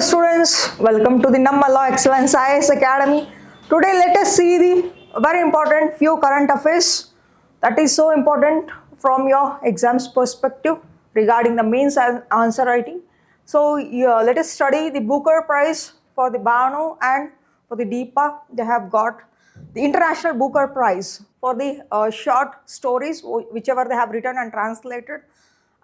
students, welcome to the Namma LaExcellence IAS Academy. Today let us see the very important few current affairs that is so important from your exams perspective regarding the mains and answer writing. So let us study the Booker Prize for the Banu and for the Deepa. They have got the International Booker Prize for the short stories whichever they have written and translated.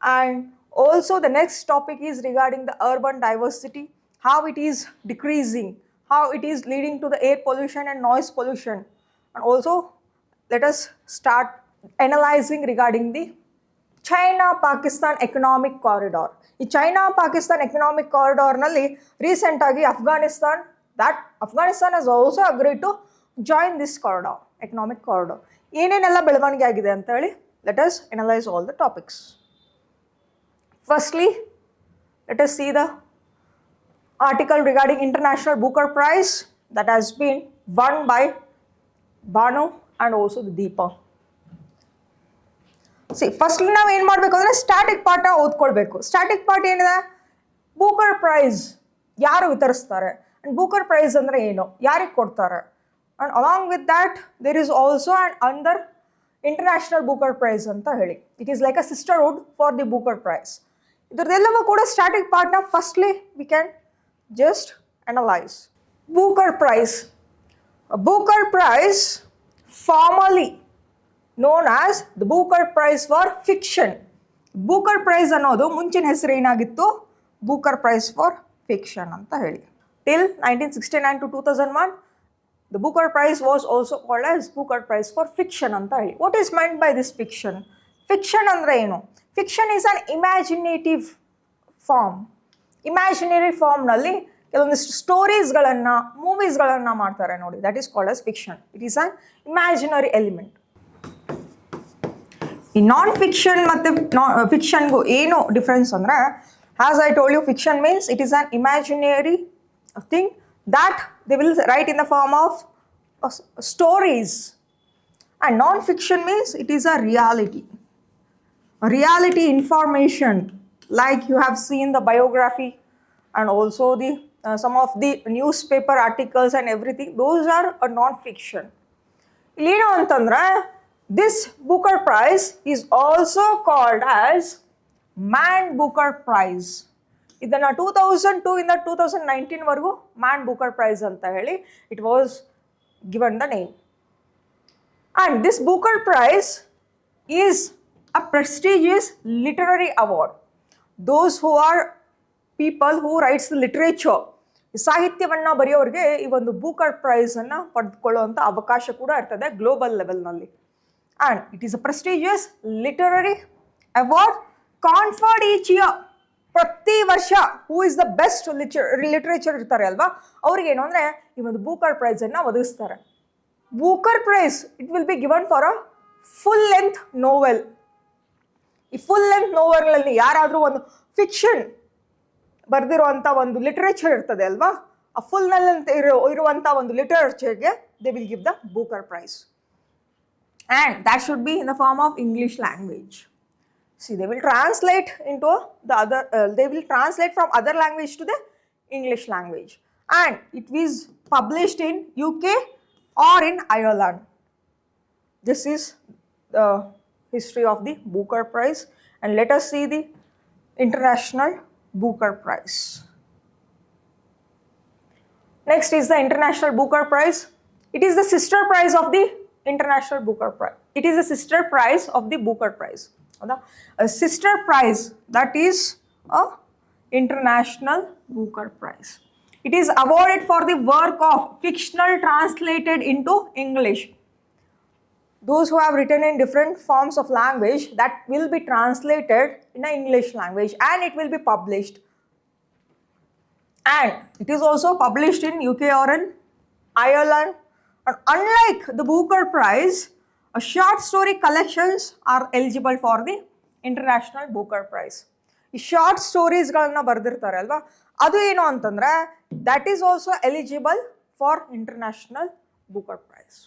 And also the next topic is regarding the urban diversity, how it is decreasing, how it is leading to the air pollution and noise pollution. And also let us start analyzing regarding the China-Pakistan economic corridor. The China-Pakistan economic corridor nalli recent agi Afghanistan has also agreed to join this corridor, economic corridor. Yenenella ಬೆಳವಣಿಗೆ ಆಗಿದೆ ಅಂತ ಹೇಳಿ let us analyze all the topics. Firstly, let us see the article regarding International Booker Prize that has been won by Banu and also the Deepa. See, firstly ನಾವು ಏನು ಮಾಡಬೇಕು ಅಂದರೆ static part ಓದ್ಕೊಳ್ಬೇಕು. Static part ಏನಿದೆ, Booker prize ಯಾರು ವಿತರಿಸ್ತಾರೆ and Booker prize ಅಂದರೆ ಏನು, ಯಾರಿಗೆ ಕೊಡ್ತಾರೆ, and along with that there is also and under international Booker prize ಅಂತ ಹೇಳಿ it is like a sisterhood for the Booker prize. ಇದರದೆಲ್ಲವೂ ಕೂಡ ಸ್ಟ್ಯಾಟಿಕ್ ಪಾರ್ಟ್ನ firstly we can just analyze. Booker Prize. A Booker Prize, formerly known as the Booker Prize for Fiction. Booker Prize ಅನ್ನೋದು ಮುಂಚಿನ ಹೆಸರು ಏನಾಗಿತ್ತು, Booker Prize for Fiction ಅಂತ ಹೇಳಿ. Till 1969 to 2001, the Booker Prize was also called as Booker Prize for Fiction ಅಂತ ಹೇಳಿ. What is meant by this fiction? Fiction ಅಂದ್ರೆ ಏನು? Fiction is an imaginative form. Imaginary ಫಾರ್ಮ್ನಲ್ಲಿ ಕೆಲವೊಂದಿಷ್ಟು ಸ್ಟೋರೀಸ್ಗಳನ್ನು ಮೂವೀಸ್ಗಳನ್ನು ಮಾಡ್ತಾರೆ ನೋಡಿ, that is called as fiction. It is an imaginary element. ಈ ನಾನ್ ಫಿಕ್ಷನ್ ಮತ್ತು ಫಿಕ್ಷನ್ಗೂ ಏನು ಡಿಫ್ರೆನ್ಸ್ ಅಂದರೆ, as I told you, fiction means it is an imaginary thing that they will write in the form of stories, and non fiction means it is a reality information. Like you have seen the biography and also the some of the newspaper articles and everything, those are a non-fiction. Illeno antandre this Booker Prize is also called as Man Booker Prize. Idanna 2002 ಇಂದ 2019 ವರೆಗೂ Man Booker Prize ಅಂತ ಹೇಳಿ it was given the name. And this Booker Prize is a prestigious literary award. Those who are people who writes the literature, ಸಾಹಿತ್ಯವನ್ನು ಬರೆಯೋರಿಗೆ ಈ ಒಂದು Booker ಪ್ರೈಸನ್ನು ಪಡೆದುಕೊಳ್ಳುವಂಥ ಅವಕಾಶ ಕೂಡ ಇರ್ತದೆ ಗ್ಲೋಬಲ್ ಲೆವೆಲ್ನಲ್ಲಿ. And it is a prestigious literary award conferred each year. ಪ್ರತಿ ವರ್ಷ who is the best literature ಇರ್ತಾರೆ ಅಲ್ವಾ, ಅವ್ರಿಗೇನು ಅಂದರೆ ಈ ಒಂದು ಬೂಕರ್ ಪ್ರೈಸನ್ನು ಒದಗಿಸ್ತಾರೆ. Booker prize it will be given for a full length novel. ಈ ಫುಲ್ ಲೆಂತ್ ನೋವೆಲ್ನಲ್ಲಿ ಯಾರಾದರೂ ಒಂದು ಫಿಕ್ಷನ್ ಬರೆದಿರುವಂಥ ಒಂದು ಲಿಟ್ರೇಚರ್ ಇರ್ತದೆ ಅಲ್ವಾ, ಆ ಫುಲ್ ಲೆಂತ್ ಇರುವಂಥ ಒಂದು ಲಿಟರೇಚರ್ಗೆ they will give the Booker prize. And that should be in the form of English language. See they will translate into the other, they will translate from other language to the English language. And it is published in UK or in Ireland. This is the history of the Booker Prize, and let us see the International Booker Prize. Next is the International Booker Prize. It is the sister prize of the International Booker Prize. It is the sister prize of the Booker Prize. A sister prize, that is a International Booker Prize. It is awarded for the work of fictional translated into English. Those who have written in different forms of language that will be translated in an English language and it will be published. And it is also published in UK or in Ireland. And unlike the Booker Prize, short story collections are eligible for the International Booker Prize. ಈ short ಸ್ಟೋರೀಸ್ಗಳನ್ನ ಬರೆದಿರ್ತಾರೆ ಅಲ್ವಾ, ಅದು ಏನು ಅಂತಂದರೆ that is also eligible for International Booker Prize.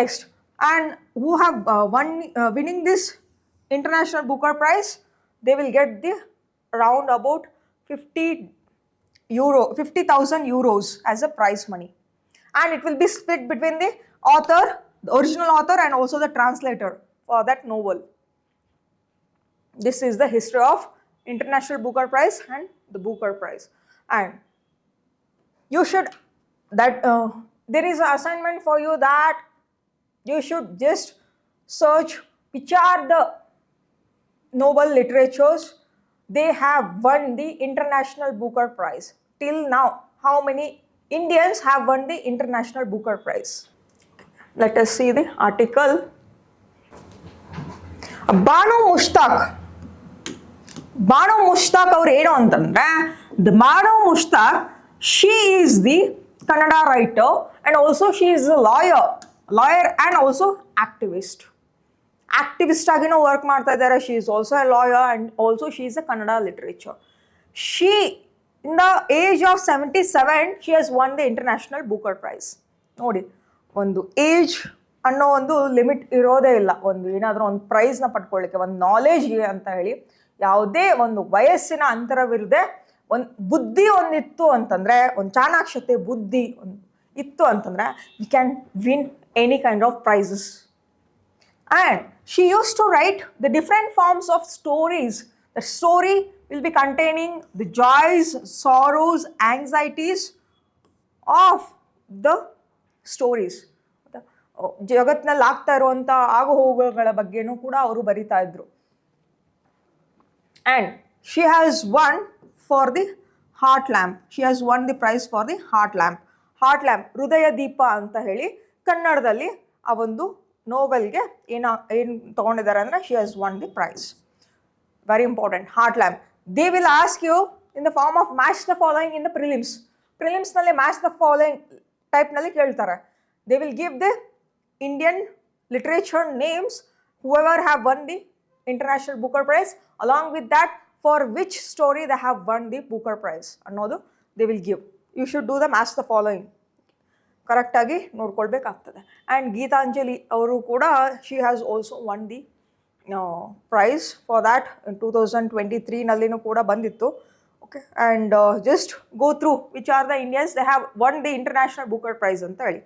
Next, and who have winning this International Booker Prize, they will get the around about 50 50,000 euros as a prize money, and it will be split between the author, the original author, and also the translator for that novel. This is the history of International Booker Prize and the Booker Prize. And you should there is an assignment for you that you should just search which are the novel literatures they have won the International Booker Prize. Till now, how many Indians have won the International Booker Prize? Let us see the article. Banu Mushtaq ಅವರು ಏನು ಅಂತಂದ್ರೆ, the Banu Mushtaq, she is the Kannada writer and also she is a lawyer and also activist. Activist ಆಗಿನೂ work ಮಾಡ್ತಾ ಇದ್ದಾರೆ. She is also a lawyer and also she is a Kannada literature. She, in the age of 77, she has won the International Booker Prize. ನೋಡಿ, ಒಂದು age ಅನ್ನೋ ಒಂದು limit ಇರೋದೇ ಇಲ್ಲ. ಒಂದು ಏನಾದರೂ ಒಂದು ಪ್ರೈಸ್ನ ಪಡ್ಕೊಳ್ಳಿಕ್ಕೆ, ಒಂದು ನಾಲೆಜ್ಗೆ ಅಂತ ಹೇಳಿ ಯಾವುದೇ ಒಂದು ವಯಸ್ಸಿನ ಅಂತರವಿಲ್ಲದೆ ಒಂದು ಬುದ್ಧಿ ಒಂದಿತ್ತು ಅಂತಂದರೆ, ಒಂದು ಚಾಣಾಕ್ಷತೆ ಬುದ್ಧಿ ಇತ್ತು ಅಂತಂದರೆ, we can win any kind of prizes. And she used to write the different forms of stories. The story will be containing the joys, sorrows, anxieties of the stories. ಜಗತ್ತಿನಲ್ಲಿ ಆಗ್ತಾ ಇರುವಂಥ ಆಗು ಹೋಗುಗಳ ಬಗ್ಗೆನೂ ಕೂಡ ಅವರು ಬರಿತಾ ಇದ್ರು. And she has won for the Heart Lamp. She has won the prize for the Heart Lamp. Heart Lamp, ಹೃದಯ ದೀಪ ಅಂತ ಹೇಳಿ ಕನ್ನಡದಲ್ಲಿ ಆ ಒಂದು ನೋವೆಲ್ಗೆ ಏನು ತೊಗೊಂಡಿದ್ದಾರೆ ಅಂದರೆ, she has won the prize. Very important. Heart Lamp. They will ask you in the form of match the following in the prelims. Prelimsನಲ್ಲಿ match the following ಟೈಪ್ನಲ್ಲಿ ಕೇಳ್ತಾರೆ. They will give the Indian literature names, whoever have won the International Booker Prize, along with that for which story they have won the Booker Prize ಅನ್ನೋದು they will give. You should do the match the following. ಕರೆಕ್ಟಾಗಿ ನೋಡ್ಕೊಳ್ಬೇಕಾಗ್ತದೆ. And Geetanjali ಅವರು ಕೂಡ, she has also won the prize for that. 2023ನಲ್ಲಿನೂ ಕೂಡ ಬಂದಿತ್ತು. Okay, and just go through which are the Indians they have won the international Booker prize ಅಂತ ಹೇಳಿ,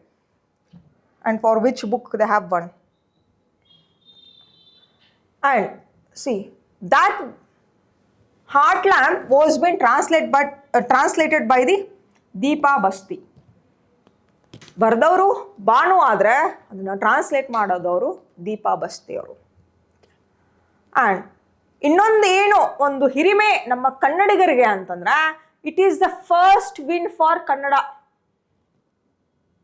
and for which book they have won. And see that Heart Lamp was been translated by the Deepa Bhasthi. ಬರೆದವರು ಬಾನು ಆದರೆ ಅದನ್ನು translate ಮಾಡೋದವರು Deepa ಬಸ್ತಿ ಅವರು. And ಇನ್ನೊಂದು ಏನು ಒಂದು ಹಿರಿಮೆ ನಮ್ಮ ಕನ್ನಡಿಗರಿಗೆ ಅಂತಂದ್ರೆ, it is the first win for Kannada.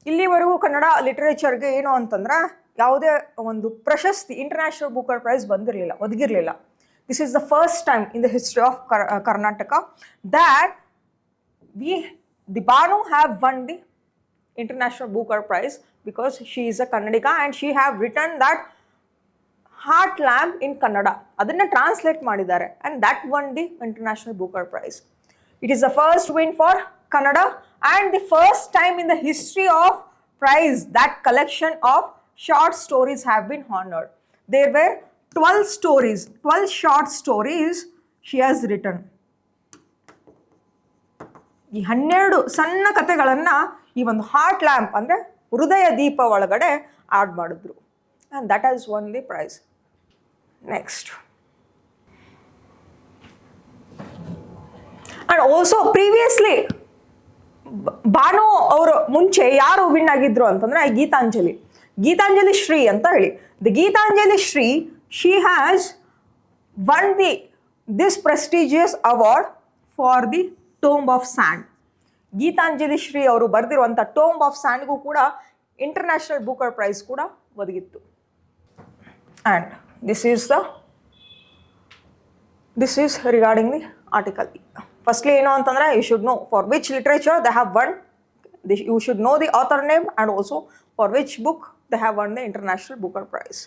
ಇಲ್ಲಿವರೆಗೂ ಕನ್ನಡ ಲಿಟ್ರೇಚರ್ಗೆ ಏನು ಅಂತಂದ್ರೆ ಯಾವುದೇ ಒಂದು ಪ್ರಶಸ್ತಿ, ಇಂಟರ್ನ್ಯಾಷನಲ್ ಬೂಕರ್ ಪ್ರೈಸ್ ಒದಗಿರಲಿಲ್ಲ. This is the first time in the history of Karnataka that the Banu have won the International Booker Prize, because she is a Kannadika and she have written that Heart Lamp in Kannada. Adanna translate madidare and that won the International Booker Prize. It is the first win for Kannada and the first time in the history of prize that collection of short stories have been honored. There were 12 short stories she has written. ಈ 12 ಸಣ್ಣ ಕಥೆಗಳನ್ನು ಈ ಒಂದು heart lamp ಅಂದರೆ ಹೃದಯ ದೀಪ ಒಳಗಡೆ add ಮಾಡಿದ್ರು. And that has won the prize. Next, and also previously Banu ಅವರು ಮುಂಚೆ ಯಾರು ವಿನ್ ಆಗಿದ್ರು ಅಂತಂದರೆ ಗೀತಾಂಜಲಿ ಶ್ರೀ ಅಂತ ಹೇಳಿ. The Geetanjali Shree, she has won this prestigious award for the Tomb of Sand. Geetanjali Shree ಅವರು ಬರೆದಿರುವಂಥ ಟೋಂಬ್ ಆಫ್ ಸ್ಯಾಂಡ್ಗೂ ಕೂಡ ಇಂಟರ್ನ್ಯಾಷನಲ್ ಬೂಕರ್ ಪ್ರೈಸ್ ಕೂಡ ಒದಗಿತ್ತು. And this is regarding the article. Firstly ಏನು ಅಂತಂದರೆ, you should know for which literature they have won. You should know the author name and also for which book they have won the international Booker prize.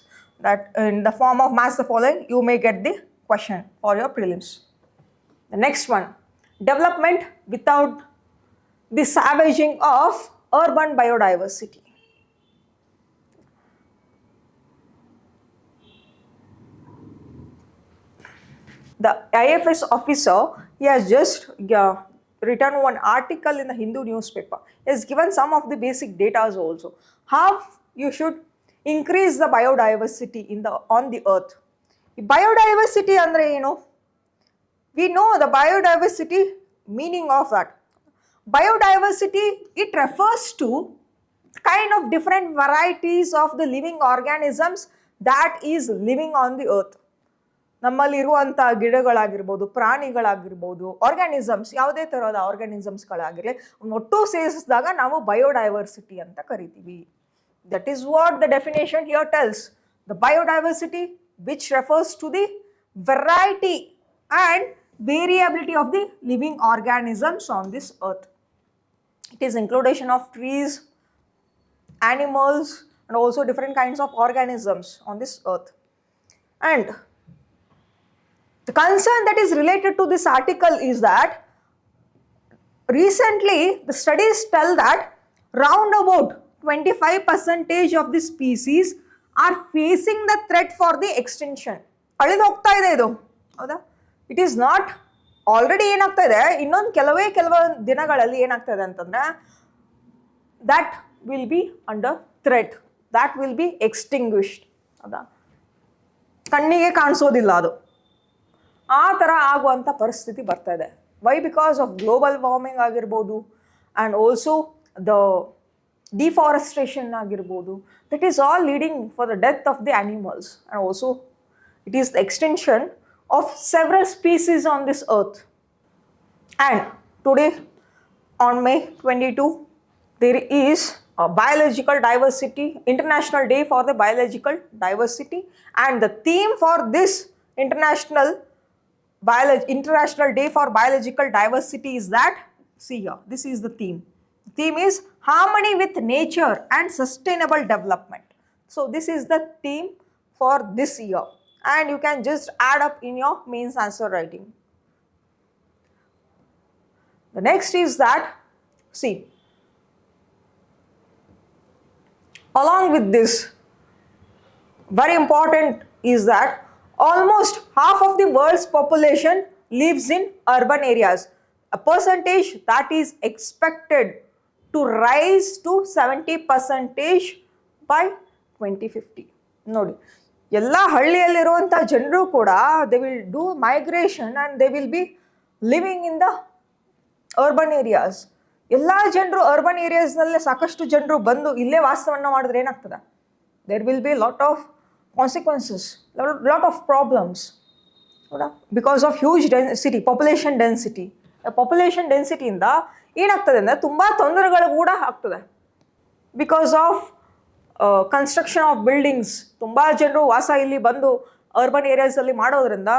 That in the form of match the following, you may get the question for your prelims. The next one, development without the savaging of urban biodiversity. The IFS officer, he has just written one article in the Hindu newspaper. He has given some of the basic data also. How you should increase the biodiversity on the earth. Biodiversity andre we know the biodiversity meaning of that. Biodiversity, it refers to kind of different varieties of the living organisms that is living on the earth. ನಮ್ಮಲ್ಲಿರುವಂಥ ಗಿಡಗಳಾಗಿರ್ಬೋದು, ಪ್ರಾಣಿಗಳಾಗಿರ್ಬೋದು, organisms, ಯಾವುದೇ ಥರದ ಆರ್ಗ್ಯಾನಿಸಮ್ಸ್ಗಳಾಗಿರಲಿ ಒಟ್ಟು ಸೇರಿಸಿದಾಗ ನಾವು biodiversity ಅಂತ ಕರಿತೀವಿ. That is what the definition here tells. The biodiversity which refers to the variety and variability of the living organisms on this earth. It is inclusion of trees, animals, and also different kinds of organisms on this earth. And the concern that is related to this article is that recently the studies tell that round about 25% of the species are facing the threat for the extinction. ಅಳಿದು ಹೋಗ್ತಾ ಇದೆ ಇದು, ಹೌದಾ? It is not already ಏನಾಗ್ತಾ ಇದೆ, ಇನ್ನೊಂದು ಕೆಲವೊಂದು ದಿನಗಳಲ್ಲಿ ಏನಾಗ್ತಾ ಇದೆ ಅಂತಂದ್ರೆ that will be under threat, that will be extinguished. ಹೌದಾ? ಕಣ್ಣಿಗೆ ಕಾಣಿಸೋದಿಲ್ಲ ಅದು, ಆ ಥರ ಆಗುವಂಥ ಪರಿಸ್ಥಿತಿ ಬರ್ತಾ ಇದೆ. Why? Because of global warming ಆಗಿರ್ಬೋದು ಆ್ಯಂಡ್ ಆಲ್ಸೋ ದ ಡಿಫಾರೆಸ್ಟ್ರೇಷನ್ ಆಗಿರ್ಬೋದು. That is all leading for the death of the animals and also it is the extinction of several species on this earth. And today on May 22 there is a biological diversity, International Day for the Biological Diversity, and the theme for this International Day for Biological Diversity is that, see here, this is the theme. The theme is harmony with nature and sustainable development. So this is the theme for this year. And you can just add up in your mains answer writing. The next is that, see, along with this, very important is that almost half of the world's population lives in urban areas, a percentage that is expected to rise to 70% by 2050. ನೋಡಿ, ಎಲ್ಲ ಹಳ್ಳಿಯಲ್ಲಿರುವಂಥ ಜನರು ಕೂಡ they will do migration and they will be living in the urban areas. ಎಲ್ಲ ಜನರು urban ಏರಿಯಾಸ್ನಲ್ಲೇ ಸಾಕಷ್ಟು ಜನರು ಬಂದು ಇಲ್ಲೇ ವಾಸವನ್ನು ಮಾಡಿದ್ರೆ ಏನಾಗ್ತದೆ? There will be lot of consequences, lot of problems, ಹೌದಾ? Because of huge density, population density. Population ಡೆನ್ಸಿಟಿಯಿಂದ ಏನಾಗ್ತದೆ ಅಂದರೆ ತುಂಬ ತೊಂದರೆಗಳು ಕೂಡ ಆಗ್ತದೆ. Because of construction of buildings, ತುಂಬ ಜನರು ವಾಸ ಇಲ್ಲಿ ಬಂದು ಅರ್ಬನ್ ಏರಿಯಾಸಲ್ಲಿ ಮಾಡೋದ್ರಿಂದ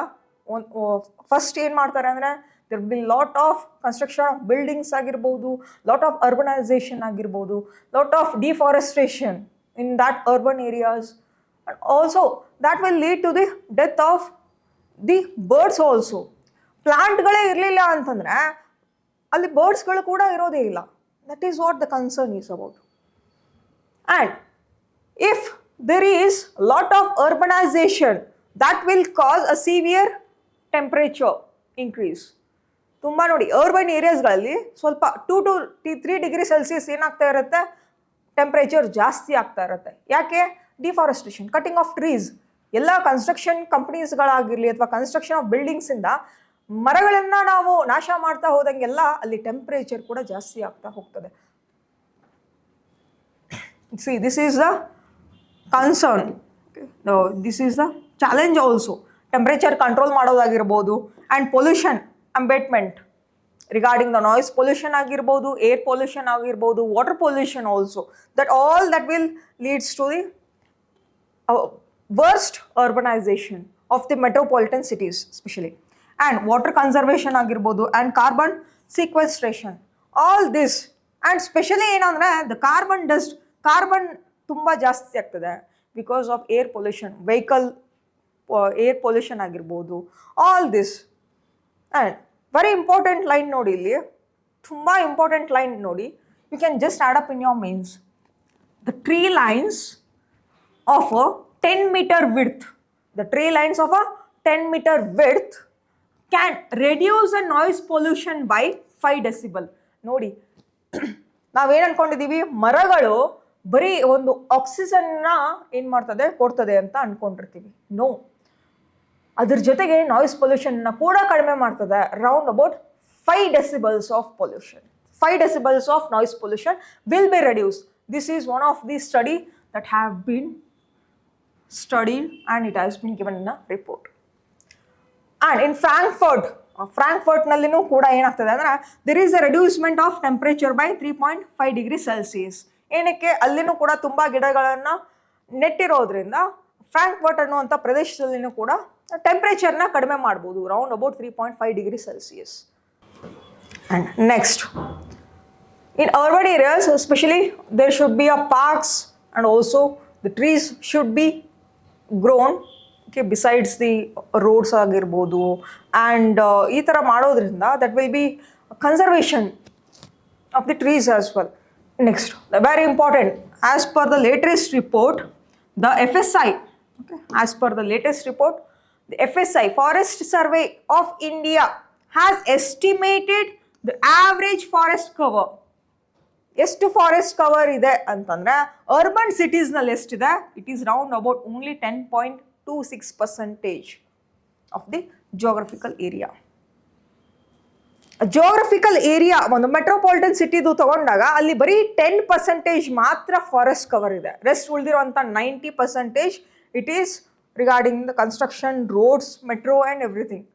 ಫಸ್ಟ್ ಏನು ಮಾಡ್ತಾರೆ ಅಂದರೆ there will be lot of construction of buildings ಆಗಿರ್ಬೋದು, lot of urbanization ಆಗಿರ್ಬೋದು, lot of deforestation in that urban areas, and also that will lead to the death of the birds also. ಪ್ಲಾಂಟ್ಗಳೇ ಇರಲಿಲ್ಲ ಅಂತಂದರೆ ಅಲ್ಲಿ ಬರ್ಡ್ಸ್ಗಳು ಕೂಡ ಇರೋದೇ ಇಲ್ಲ. That is what the concern is about. And if there is lot of urbanization, that will cause a severe temperature increase. ತುಂಬ ನೋಡಿ, urban ಏರಿಯಾಸ್ಗಳಲ್ಲಿ ಸ್ವಲ್ಪ 2 to 3 degree Celsius ಏನಾಗ್ತಾ ಇರುತ್ತೆ, ಟೆಂಪ್ರೇಚರ್ ಜಾಸ್ತಿ ಆಗ್ತಾ ಇರುತ್ತೆ. ಯಾಕೆ? Deforestation, cutting of trees. ಎಲ್ಲ ಕನ್ಸ್ಟ್ರಕ್ಷನ್ ಕಂಪ್ನೀಸ್ಗಳಾಗಿರಲಿ ಅಥವಾ ಕನ್ಸ್ಟ್ರಕ್ಷನ್ ಆಫ್ ಬಿಲ್ಡಿಂಗ್ಸಿಂದ ಮರಗಳನ್ನು ನಾವು ನಾಶ ಮಾಡ್ತಾ ಹೋದಂಗೆಲ್ಲ ಅಲ್ಲಿ ಟೆಂಪ್ರೇಚರ್ ಕೂಡ ಜಾಸ್ತಿ ಆಗ್ತಾ ಹೋಗ್ತದೆ. See, this is the concern. Okay. No, this is the challenge also. Temperature control ಮಾಡೋದಾಗಿರ್ಬೋದು and pollution abatement regarding the noise pollution ಆಗಿರ್ಬೋದು, air pollution ಆಗಿರ್ಬೋದು, water pollution also. That all that will leads to the worst urbanization of the metropolitan cities especially. And water conservation ಆಗಿರ್ಬೋದು and carbon sequestration. All this, and especially ಏನಂದರೆ the carbon dust, carbon ತುಂಬ ಜಾಸ್ತಿ ಆಗ್ತದೆ because of air pollution, vehicle air pollution ಆಗಿರ್ಬೋದು, all this. And very important line ನೋಡಿ, ಇಲ್ಲಿ ತುಂಬ important line ನೋಡಿ. You can just add up in your means. The tree lines of a 10 meter width, the tree lines of a 10 meter width can reduce the noise pollution by 5 decibel. ನೋಡಿ ನಾವೇನು ಅನ್ಕೊಂಡಿದೀವಿ, ಮರಗಳು ಬರೀ ಒಂದು ಆಕ್ಸಿಜನ್ನ ಏನು ಮಾಡ್ತದೆ, ಕೊಡ್ತದೆ ಅಂತ ಅನ್ಕೊಂಡಿರ್ತೀವಿ. ನೋ, ಅದ್ರ ಜೊತೆಗೆ ನಾಯ್ಸ್ ಪೊಲ್ಯೂಷನ್ನ ಕೂಡ ಕಡಿಮೆ ಮಾಡ್ತದೆ. Round about 5 decibels of pollution. 5 decibels of noise pollution will be reduced. This is one of the study that have been studied and it has been given in a report. And in Frankfurt ನಲ್ಲಿನೂ ಕೂಡ ಏನಾಗ್ತದೆ ಅಂದ್ರೆ there is a reducement of temperature by 3.5 degrees Celsius. ಏನಕ್ಕೆ, ಅಲ್ಲಿನೂ ಕೂಡ ತುಂಬಾ ಗಿಡಗಳನ್ನ ನೆಟ್ಟಿರೋದ್ರಿಂದ Frankfurt ಅನ್ನುವಂಥ ಪ್ರದೇಶದಲ್ಲಿನೂ ಕೂಡ ಟೆಂಪರೇಚರ್ನ ಕಡಿಮೆ ಮಾಡ್ಬೋದು, round about 3.5 degrees Celsius. And next, in urban areas especially, there should be a parks and also the trees should be grown, okay, besides the roads ಆಗಿರ್ಬೋದು. And ಈ ಥರ ಮಾಡೋದ್ರಿಂದ that will be conservation of the trees as well. Next, very important, as per the latest report, the FSI, okay, as per the latest report, the FSI, Forest Survey of India, has estimated the average forest cover. ಎಷ್ಟು forest cover ಇದೆ ಅಂತಂದ್ರೆ urban cities ನಲ್ಲಿ ಎಷ್ಟಿದೆ, it is round about only 10.26% of the geographical area. Geographical area ಒಂದು metropolitan ಸಿಟಿದು ತಗೊಂಡಾಗ ಅಲ್ಲಿ ಬರೀ 10% ಮಾತ್ರ ಫಾರೆಸ್ಟ್ ಕವರ್ ಇದೆ. ರೆಸ್ಟ್ ಉಳಿದಿರುವಂಥ 90% it is regarding the construction, roads, metro and everything.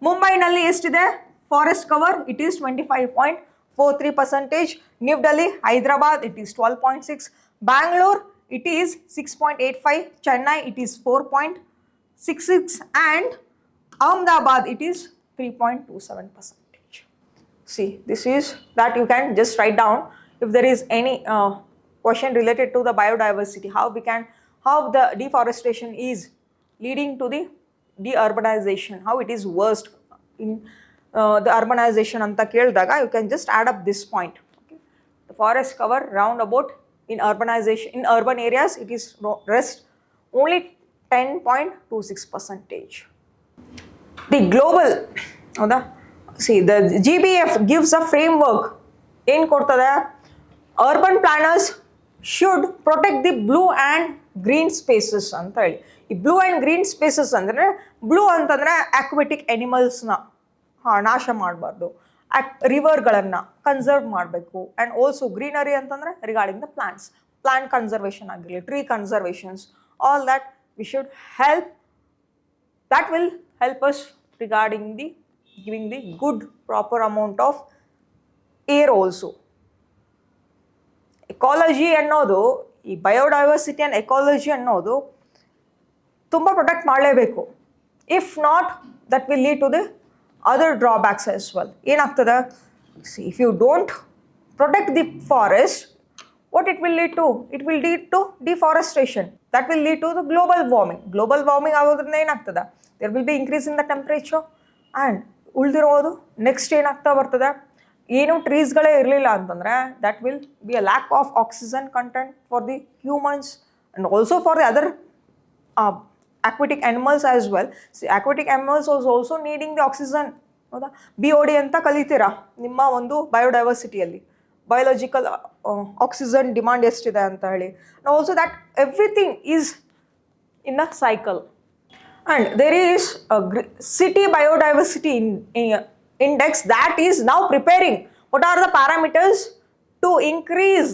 ಮುಂಬೈನಲ್ಲಿ ಎಷ್ಟಿದೆ forest cover, it is 25.43%. New Delhi, Hyderabad, it is 12.6. Bangalore, it is 6.85. Chennai, it is 4.66. And Ahmedabad, it is 3.27%. See, this is that you can just write down if there is any question related to the biodiversity, how the deforestation is leading to the deurbanization, how it is worst in the urbanization anta keldaga, you can just add up this point. Okay? The forest cover round about in urbanization, in urban areas, it is rest only 10.26%. The global, see, the GBF gives a framework. ಏನು ಕೊಡ್ತದೆ, urban planners should protect the blue and green spaces ಅಂತ ಹೇಳಿ. ಈ blue and green spaces ಅಂದರೆ, blue ಅಂತಂದರೆ aquatic ಎನಿಮಲ್ಸ್ನ ನಾಶ ಮಾಡಬಾರ್ದು, ರಿವರ್ಗಳನ್ನು ಕನ್ಸರ್ವ್ ಮಾಡಬೇಕು. ಆ್ಯಂಡ್ ಆಲ್ಸೋ ಗ್ರೀನರಿ ಅಂತಂದರೆ regarding the plants, plant conservation ಆಗಿರಲಿ, tree conservations, all that we should help, that will help us regarding the giving the good proper amount of air also. Ecology ಅನ್ನೋದು, ಈ biodiversity and ecology ಅನ್ನೋದು ತುಂಬ protect ಮಾಡಲೇಬೇಕು. If not, that will lead to the other drawbacks as well. ಏನಾಗ್ತದೆ, see, if you don't protect the forest, what it will lead to? It will lead to deforestation. That will lead to the global warming. Global warming ಆಗೋದ್ರಿಂದ ಏನಾಗ್ತದೆ, there will be increase in the temperature. And ಉಳಿದಿರೋದು next ಏನಾಗ್ತಾ ಬರ್ತದೆ, ಏನು ಟ್ರೀಸ್ಗಳೇ ಇರಲಿಲ್ಲ ಅಂತಂದರೆ that will be a lack of oxygen content for the humans and also for the other aquatic animals as well. See, aquatic animals was also needing the oxygen. ಹೌದಾ, BOD ಅಂತ ಕಲಿತೀರಾ ನಿಮ್ಮ ಒಂದು ಬಯೋಡೈವರ್ಸಿಟಿಯಲ್ಲಿ, ಬಯೋಲಾಜಿಕಲ್ ಆಕ್ಸಿಜನ್ ಡಿಮಾಂಡ್ ಎಷ್ಟಿದೆ ಅಂತ ಹೇಳಿ. Also that everything is in a cycle. And there is city biodiversity index that is now preparing what are the parameters to increase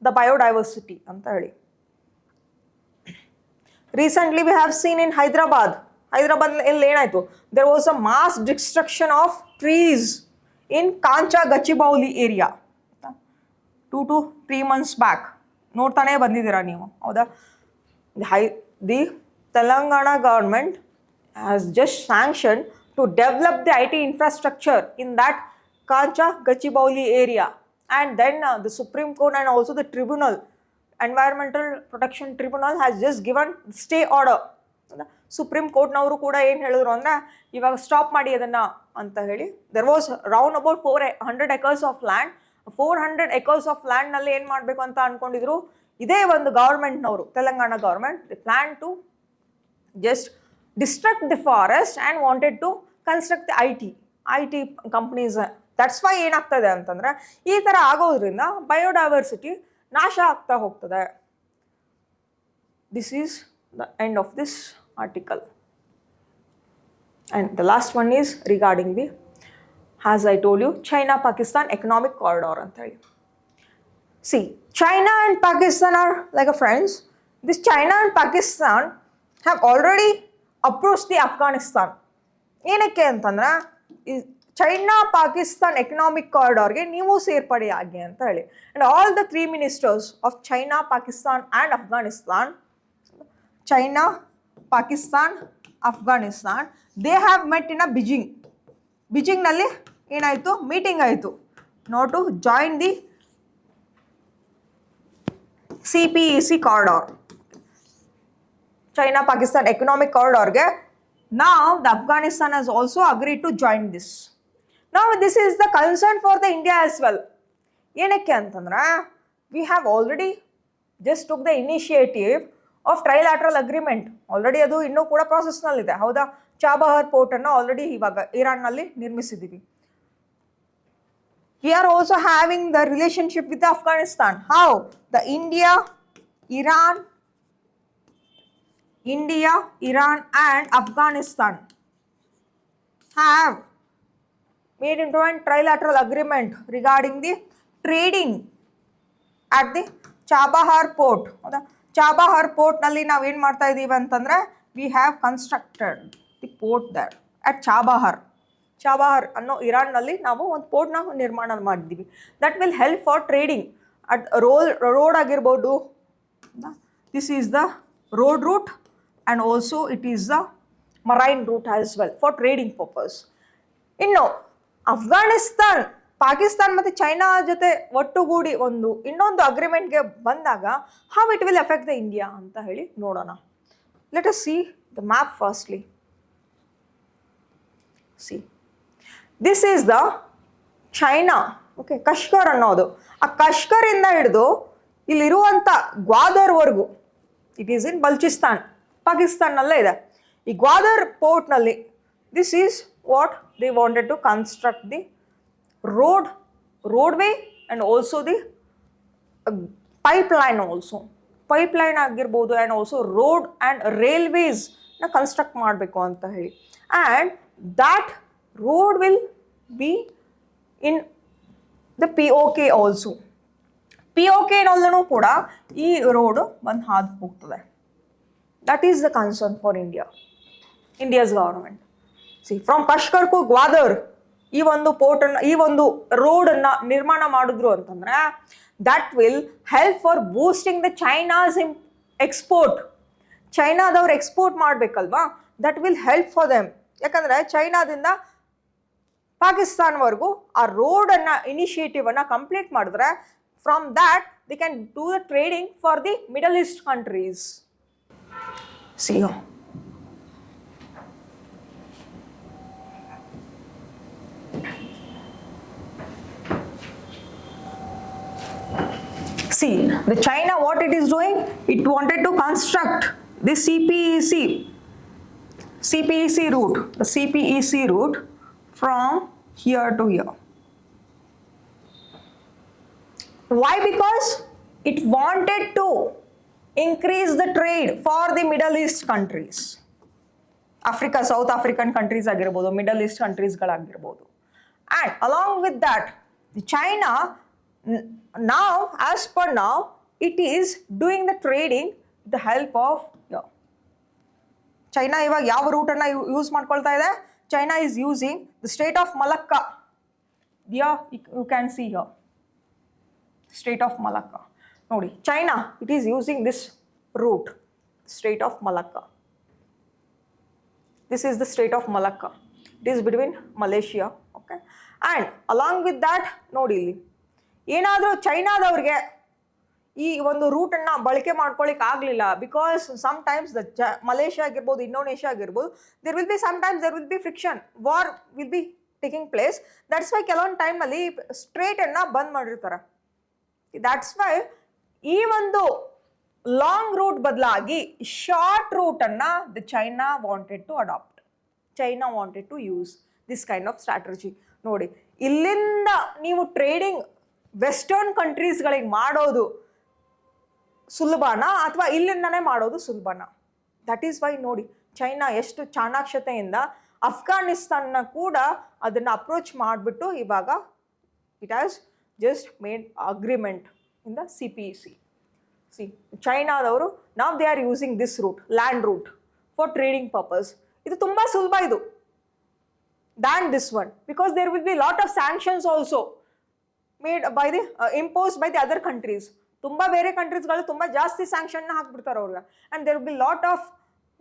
the biodiversity anta heli. Recently we have seen in Hyderabad illi enaitu, there was a mass destruction of trees in Kancha Gachibowli area 2 to 3 months back. ನೋಡ್ತಾನೆ ಬಂದಿದ್ದೀರಾ ನೀವು, ಹೌದಾ? The Telangana government has just sanctioned to develop the IT infrastructure in that Kancha Gachibowli area. And then the Supreme Court and also the tribunal, Environmental Protection Tribunal has just given stay order. Supreme Court ನವರು ಕೂಡ ಏನು ಹೇಳಿದ್ರು ಅಂದರೆ, ಇವಾಗ stop ಮಾಡಿ ಅದನ್ನು ಅಂತ ಹೇಳಿ. There was round about 400 acres of land. 400 acres of land ನಲ್ಲಿ ಏನು ಮಾಡಬೇಕು ಅಂತ ಅನ್ಕೊಂಡಿದ್ರು, ಇದೇ ಒಂದು ಗವರ್ಮೆಂಟ್ನವರು, Telangana government, the plan to just destruct the forest and wanted to construct the IT companies that's why ಏನಾಗ್ತದೆ ಅಂತಂದರೆ ಈ ಥರ ಆಗೋದ್ರಿಂದ ಬಯೋಡೈವರ್ಸಿಟಿ ನಾಶ ಆಗ್ತಾ ಹೋಗ್ತದೆ. This is the end of this article. And the last one is regarding the, as I told you, China-Pakistan economic corridor anta heli. See, China and Pakistan are like a friends. This China and Pakistan have already approached the Afghanistan. ಏನಕ್ಕೆ ಅಂತಂದ್ರೆ ಈ China Pakistan economic ಕಾರಿಡಾರ್ಗೆ ನೀವು ಸೇರ್ಪಡೆ ಆಗಿ ಅಂತ ಹೇಳಿ. And all the 3 ministers of China, Pakistan and Afghanistan, China, Pakistan, Afghanistan, they have met in a ಬಿಜಿಂಗ್ನಲ್ಲಿ ಏನಾಯಿತು, ಮೀಟಿಂಗ್ ಆಯಿತು not to join the CPEC corridor, China Pakistan economic ಕಾರಿಡಾರ್ಗೆ. Now the Afghanistan has also agreed to join this. Now this is the concern for the India as well. ಏನಕ್ಕೆ ಅಂತಂದ್ರೆ we have already just took the initiative of trilateral agreement. Already ಅದು ಇನ್ನೂ ಕೂಡ ಪ್ರಾಸೆಸ್ನಲ್ಲಿದೆ, ಹೌದಾ? Chabahar ಪೋರ್ಟನ್ನು already ಇವಾಗ ಇರಾನ್ನಲ್ಲಿ ನಿರ್ಮಿಸಿದ್ದೀವಿ. We are also having the relationship with Afghanistan. How? The India, Iran and Afghanistan have made into a trilateral agreement regarding the trading at the Chabahar port. Chabahar ಪೋರ್ಟ್ನಲ್ಲಿ ನಾವು ಏನು ಮಾಡ್ತಾ ಇದ್ದೀವಿ ಅಂತಂದರೆ we have constructed the port there at Chabahar ಅನ್ನೋ ಇರಾನ್ನಲ್ಲಿ ನಾವು ಒಂದು ಪೋರ್ಟ್ನ ನಿರ್ಮಾಣ ಮಾಡಿದ್ದೀವಿ. That will help for trading at road ಆಗಿರ್ಬೋದು. This is the road route and also it is the marine route as well for trading purpose. ಇನ್ನು ಅಫ್ಘಾನಿಸ್ತಾನ್, ಪಾಕಿಸ್ತಾನ್ ಮತ್ತು ಚೈನಾ ಜೊತೆ ಒಟ್ಟುಗೂಡಿ ಇನ್ನೊಂದು ಅಗ್ರಿಮೆಂಟ್ಗೆ ಬಂದಾಗ how it will effect the India ಅಂತ ಹೇಳಿ ನೋಡೋಣ. Let us see the map firstly. See, this is the China. Okay, Kashgar ಅನ್ನೋದು, ಆ ಕಶ್ಗರಿಂದ ಹಿಡಿದು ಇಲ್ಲಿರುವಂಥ ಗ್ವಾದರ್ವರೆಗೂ ಇಟ್ ಈಸ್ ಇನ್ ಬಲ್ಚಿಸ್ತಾನ್, ಪಾಕಿಸ್ತಾನ್ನಲ್ಲೇ ಇದೆ. ಈ ಗ್ವಾದರ್ ಪೋರ್ಟ್ನಲ್ಲಿ this is what they wanted to construct the roadway and also the pipeline ಆಗಿರ್ಬೋದು ಆ್ಯಂಡ್ ಆಲ್ಸೋ ರೋಡ್ ಆ್ಯಂಡ್ ರೇಲ್ವೇಸ್ನ construct ಮಾಡಬೇಕು ಅಂತ ಹೇಳಿ. And that road will be in the POK also. POKನಲ್ಲೂ ಕೂಡ ಈ ರೋಡು ಬಂದು ಹಾದು ಹೋಗ್ತದೆ. That is the concern for India's government. See, from Kashgar to Gwadar ಈ ಒಂದು ಪೋರ್ಟನ್ನು, ಈ ಒಂದು ರೋಡನ್ನು ನಿರ್ಮಾಣ ಮಾಡಿದ್ರು ಅಂತಂದರೆ that will help for boosting the China's export. ಚೈನಾದವ್ರು ಎಕ್ಸ್ಪೋರ್ಟ್ ಮಾಡಬೇಕಲ್ವಾ, that will help for them. ಯಾಕಂದರೆ ಚೈನಾದಿಂದ ಪಾಕಿಸ್ತಾನ್ವರೆಗೂ ಆ ರೋಡನ್ನು ಇನಿಷಿಯೇಟಿವನ್ನು ಕಂಪ್ಲೀಟ್ ಮಾಡಿದ್ರೆ from that they can do the trading for the Middle East countries. See, see, the China, what it is doing, it wanted to construct the CPEC route, the CPEC route from here to here. Why? Because it wanted to increase the trade for the Middle East countries. Africa, South African countries ಆಗಿರ್ಬೋದು, Middle East countries and along with that the China now, as per now, it is doing the trading with the help of China. ಇವಾಗ ಯಾವ ರೂಟನ್ನು use ಮಾಡ್ಕೊಳ್ತಾ ಇದೆ? China is using the state of Malacca. Here you can see here state of Malacca. ನೋಡಿ, China, it is using this route, state of Malacca. This is the state of Malacca. It is between Malaysia, okay, and along with that ನೋಡಿ ಇಲ್ಲಿ ಏನಾದರೂ ಚೈನಾದವ್ರಿಗೆ ಈ ಒಂದು ರೂಟನ್ನು ಬಳಕೆ ಮಾಡ್ಕೊಳ್ಳಿಕ್ಕೆ ಆಗಲಿಲ್ಲ, because sometimes Malaysia ಆಗಿರ್ಬೋದು, ಇಂಡೋನೇಷ್ಯಾ ಆಗಿರ್ಬೋದು, there will be friction, war will be taking place. That's why ಕೆಲವೊಂದು ಟೈಮಲ್ಲಿ ಸ್ಟ್ರೇಟನ್ನು ಬಂದ್ ಮಾಡಿರ್ತಾರೆ. ದಟ್ಸ್ ವೈ ಈ ಒಂದು ಲಾಂಗ್ ರೂಟ್ ಬದಲಾಗಿ ಶಾರ್ಟ್ ರೂಟನ್ನು the China wanted to adapt. China wanted to use this kind of strategy. ನೋಡಿ, ಇಲ್ಲಿಂದ ನೀವು ಟ್ರೇಡಿಂಗ್ ವೆಸ್ಟರ್ನ್ ಕಂಟ್ರೀಸ್ಗಳಿಗೆ ಮಾಡೋದು ಸುಲಭನಾ ಅಥವಾ ಇಲ್ಲಿಂದನೇ ಮಾಡೋದು ಸುಲಭನಾ? ದಟ್ ಈಸ್ ವೈ ನೋಡಿ ಚೈನಾ ಎಷ್ಟು ಚಾಣಾಕ್ಷತೆಯಿಂದ ಅಫ್ಘಾನಿಸ್ತಾನ್ನ ಕೂಡ ಅದನ್ನು ಅಪ್ರೋಚ್ ಮಾಡಿಬಿಟ್ಟು ಇವಾಗ it has just made agreement in the CPEC. See ಚೈನಾದವರು ನಾವು they are using this route, land route for trading purpose. ಇದು ತುಂಬ ಸುಲಭ ಇದು than this one, because there will be lot of sanctions also made by the imposed by the other countries. ತುಂಬಾ ಬೇರೆ ಕಂಟ್ರೀಸ್ಗಳು ತುಂಬ ಜಾಸ್ತಿ ಸ್ಯಾಂಕ್ಷನ್ ಹಾಕ್ಬಿಡ್ತಾರೆ ಅವ್ರಿಗೆ, and there will be lot of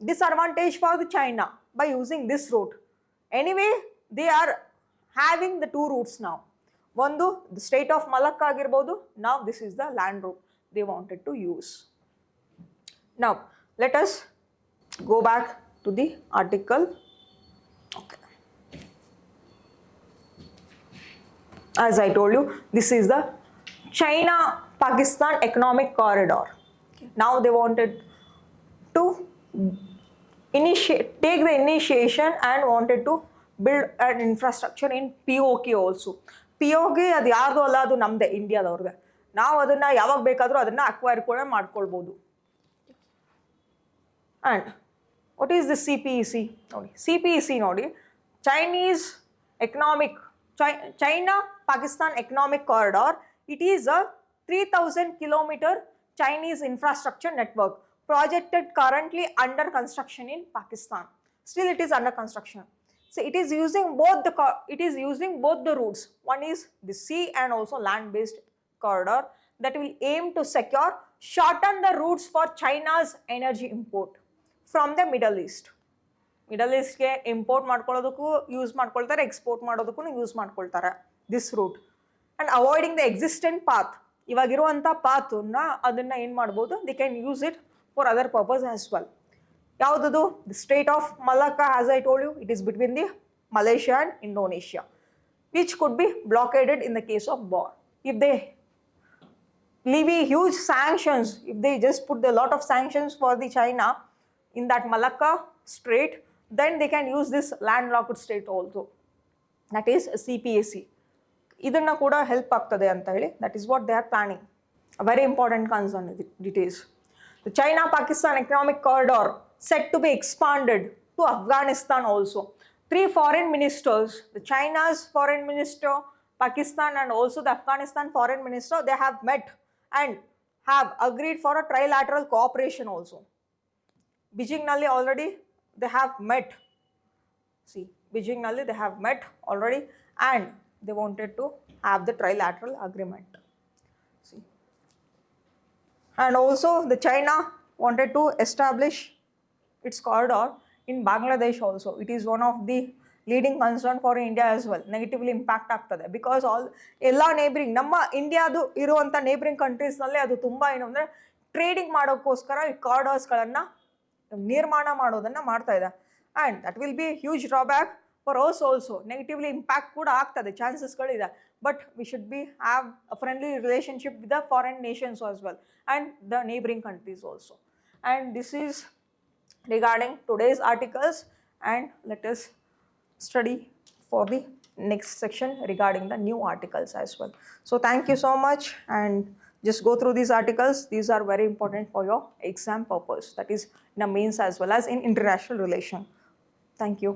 disadvantage for the China by using this route. Anyway they are having the 2 routes ನಾವು. ಒಂದು the state of Malacca ಆಗಿರ್ಬೋದು, ನಾವು this is the land route they wanted to use. Now let us go back to the article. Okay, as I told you, this is the China-Pakistan economic corridor. Now they wanted to take the initiation and wanted to build an infrastructure in POK also. POK ಅದು ಯಾರ್ದು ಅಲ್ಲ, ಅದು ನಮ್ಮದೇ ಇಂಡಿಯಾದವ್ರಿಗೆ. ನಾವು ಅದನ್ನು ಯಾವಾಗ ಬೇಕಾದರೂ ಅದನ್ನು ಅಕ್ವೈರ್ ಕೂಡ ಮಾಡ್ಕೊಳ್ಬೋದು. And what is the CPEC ನೋಡಿ, CPEC ನೋಡಿ, Chinese economic China-Pakistan economic corridor. It is a 3,000 kilometer Chinese infrastructure network projected currently under construction in Pakistan. Still it is under construction. So it is using both the routes. One is the sea and also land based corridor that will aim to shorten the routes for China's energy import from the Middle East. Middle ಈಸ್ಟ್ಗೆ import ಮಾಡ್ಕೊಳ್ಳೋದಕ್ಕೂ use ಮಾಡ್ಕೊಳ್ತಾರೆ, export ಮಾಡೋದಕ್ಕೂ use ಮಾಡ್ಕೊಳ್ತಾರೆ this route. And avoiding the existent path, ಇವಾಗಿರುವಂಥ ಪಾತನ್ನ ಅದನ್ನು ಏನು ಮಾಡ್ಬೋದು, the can use it for other purpose as well. ಯಾವುದದು? The state of Malacca, as I told you, it is between the Malaysia and Indonesia, which could be blockaded in the case of war. If they levy huge sanctions, if they just put a lot of sanctions for the China in that Malacca Strait, then they can use this landlocked state also. That is CPEC. Idanna kuda help ಆಗ್ತದೆ ಅಂತ ಹೇಳಿ, that is what they are planning. A very important concern it is. The China-Pakistan economic corridor set to be expanded to Afghanistan also. 3 foreign ministers, the China's foreign minister, Pakistan and also the Afghanistan foreign minister, they have met and have agreed for a trilateral cooperation also. Beijing nalli already they have met. See, Beijing nalli they have met already and they wanted to have the trilateral agreement. See, and also the China wanted to establish its corridor in Bangladesh also. It is one of the leading concern for India as well. Negatively impact ಆಗ್ತದೆ, because ಎಲ್ಲ neighbouring ನಮ್ಮ ಇಂಡಿಯಾದು ಇರುವಂಥ neighbouring ಕಂಟ್ರೀಸ್ನಲ್ಲೇ ಅದು ತುಂಬ ಏನು ಅಂದರೆ trading ಮಾಡೋಕ್ಕೋಸ್ಕರ ಈ ಕಾರ್ಡರ್ಸ್ಗಳನ್ನು ನಿರ್ಮಾಣ ಮಾಡೋದನ್ನು ಮಾಡ್ತಾ ಇದೆ. And that will be huge drawback for us also. Negatively impact ಕೂಡ ಆಗ್ತದೆ, ಚಾನ್ಸಸ್ಗಳಿದೆ. But we should be have a friendly relationship with the foreign nations as well and the neighbouring countries also. And this is regarding today's articles, and let us study for the next section regarding the new articles as well. So thank you so much, and just go through these articles. These are very important for your exam purpose, that is in a mains as well as in international relation. Thank you.